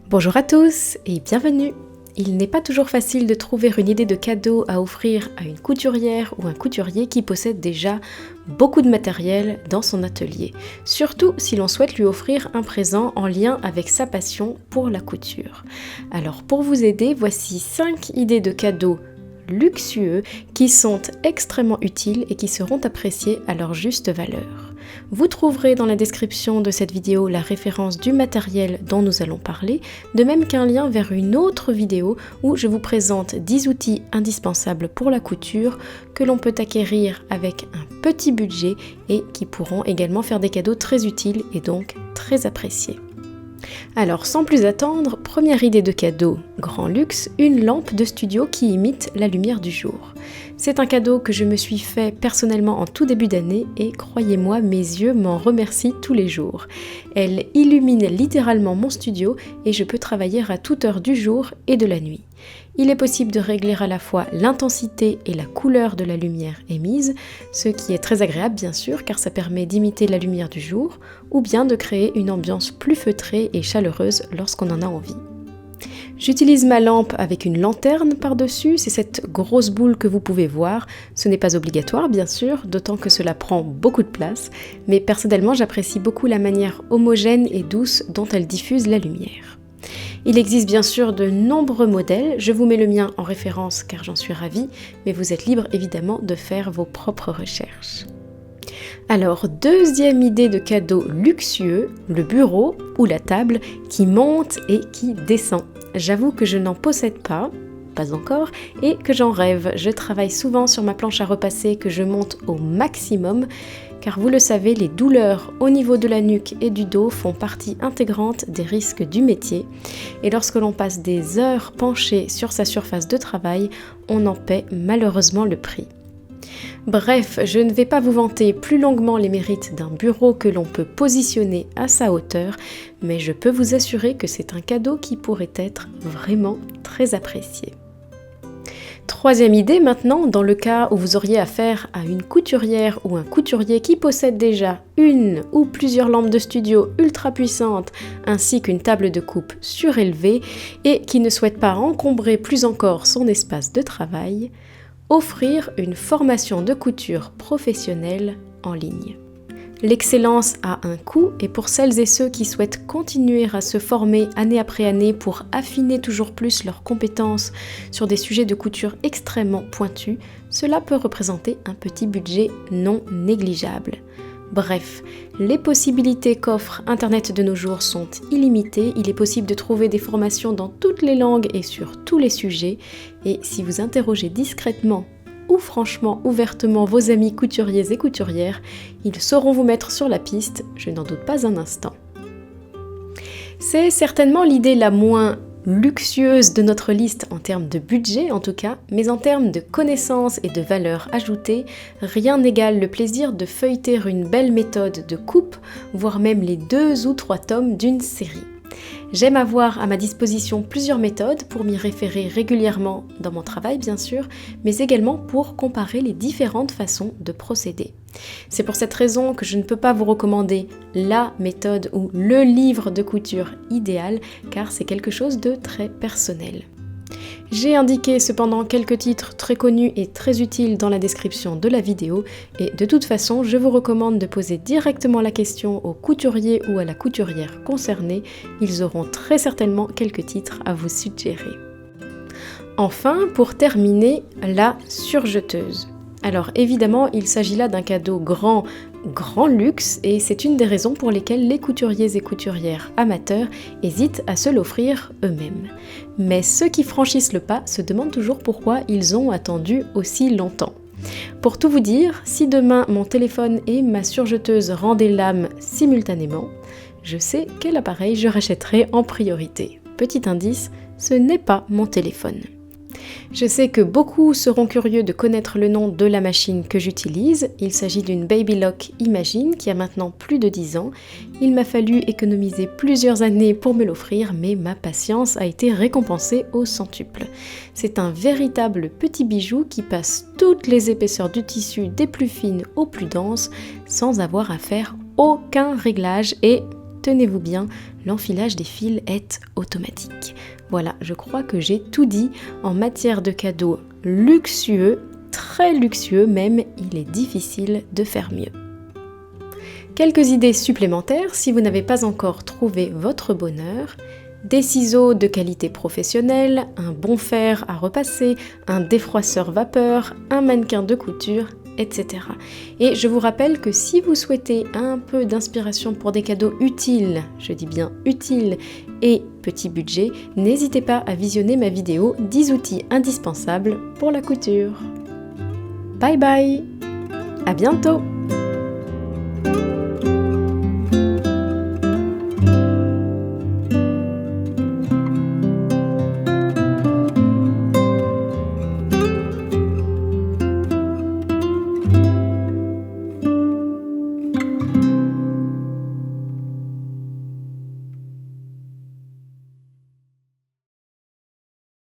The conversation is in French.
Bonjour à tous et bienvenue. Il n'est pas toujours facile de trouver une idée de cadeau à offrir à une couturière ou un couturier qui possède déjà beaucoup de matériel dans son atelier, surtout si l'on souhaite lui offrir un présent en lien avec sa passion pour la couture. Alors pour vous aider, voici 5 idées de cadeaux luxueux qui sont extrêmement utiles et qui seront appréciés à leur juste valeur. Vous trouverez dans la description de cette vidéo la référence du matériel dont nous allons parler, de même qu'un lien vers une autre vidéo où je vous présente 10 outils indispensables pour la couture que l'on peut acquérir avec un petit budget et qui pourront également faire des cadeaux très utiles et donc très appréciés. Alors sans plus attendre, première idée de cadeau, grand luxe, une lampe de studio qui imite la lumière du jour. C'est un cadeau que je me suis fait personnellement en tout début d'année et croyez-moi, mes yeux m'en remercient tous les jours. Elle illumine littéralement mon studio et je peux travailler à toute heure du jour et de la nuit. Il est possible de régler à la fois l'intensité et la couleur de la lumière émise, ce qui est très agréable bien sûr car ça permet d'imiter la lumière du jour, ou bien de créer une ambiance plus feutrée et chaleureuse lorsqu'on en a envie. J'utilise ma lampe avec une lanterne par-dessus, c'est cette grosse boule que vous pouvez voir. Ce n'est pas obligatoire bien sûr, d'autant que cela prend beaucoup de place, mais personnellement j'apprécie beaucoup la manière homogène et douce dont elle diffuse la lumière. Il existe bien sûr de nombreux modèles, je vous mets le mien en référence car j'en suis ravie, mais vous êtes libre évidemment de faire vos propres recherches. Alors, deuxième idée de cadeau luxueux, le bureau ou la table qui monte et qui descend. J'avoue que je n'en possède pas encore, et que j'en rêve. Je travaille souvent sur ma planche à repasser que je monte au maximum, car vous le savez, les douleurs au niveau de la nuque et du dos font partie intégrante des risques du métier, et lorsque l'on passe des heures penché sur sa surface de travail, on en paie malheureusement le prix. Bref, je ne vais pas vous vanter plus longuement les mérites d'un bureau que l'on peut positionner à sa hauteur, mais je peux vous assurer que c'est un cadeau qui pourrait être vraiment très apprécié. Troisième idée maintenant, dans le cas où vous auriez affaire à une couturière ou un couturier qui possède déjà une ou plusieurs lampes de studio ultra puissantes ainsi qu'une table de coupe surélevée et qui ne souhaite pas encombrer plus encore son espace de travail, offrir une formation de couture professionnelle en ligne. L'excellence a un coût et pour celles et ceux qui souhaitent continuer à se former année après année pour affiner toujours plus leurs compétences sur des sujets de couture extrêmement pointus, cela peut représenter un petit budget non négligeable. Bref, les possibilités qu'offre Internet de nos jours sont illimitées, il est possible de trouver des formations dans toutes les langues et sur tous les sujets, et si vous interrogez discrètement ou franchement ouvertement vos amis couturiers et couturières, ils sauront vous mettre sur la piste, je n'en doute pas un instant. C'est certainement l'idée la moins luxueuse de notre liste en termes de budget en tout cas, mais en termes de connaissances et de valeur ajoutée, rien n'égale le plaisir de feuilleter une belle méthode de coupe, voire même les 2 ou 3 tomes d'une série. J'aime avoir à ma disposition plusieurs méthodes pour m'y référer régulièrement dans mon travail bien sûr, mais également pour comparer les différentes façons de procéder. C'est pour cette raison que je ne peux pas vous recommander la méthode ou le livre de couture idéal, car c'est quelque chose de très personnel. J'ai indiqué cependant quelques titres très connus et très utiles dans la description de la vidéo et de toute façon je vous recommande de poser directement la question au couturier ou à la couturière concernée, ils auront très certainement quelques titres à vous suggérer. Enfin, pour terminer, la surjeteuse. Alors évidemment, il s'agit là d'un cadeau grand luxe et c'est une des raisons pour lesquelles les couturiers et couturières amateurs hésitent à se l'offrir eux-mêmes. Mais ceux qui franchissent le pas se demandent toujours pourquoi ils ont attendu aussi longtemps. Pour tout vous dire, si demain mon téléphone et ma surjeteuse rendaient l'âme simultanément, je sais quel appareil je rachèterai en priorité. Petit indice, ce n'est pas mon téléphone. Je sais que beaucoup seront curieux de connaître le nom de la machine que j'utilise. Il s'agit d'une Babylock Imagine qui a maintenant plus de 10 ans. Il m'a fallu économiser plusieurs années pour me l'offrir, mais ma patience a été récompensée au centuple. C'est un véritable petit bijou qui passe toutes les épaisseurs du tissu des plus fines aux plus denses sans avoir à faire aucun réglage et tenez-vous bien, l'enfilage des fils est automatique. Voilà, je crois que j'ai tout dit en matière de cadeaux luxueux, très luxueux même, il est difficile de faire mieux. Quelques idées supplémentaires si vous n'avez pas encore trouvé votre bonheur. Des ciseaux de qualité professionnelle, un bon fer à repasser, un défroisseur vapeur, un mannequin de couture, etc. Et je vous rappelle que si vous souhaitez un peu d'inspiration pour des cadeaux utiles, je dis bien utiles, et petit budget, n'hésitez pas à visionner ma vidéo 10 outils indispensables pour la couture. Bye bye! À bientôt!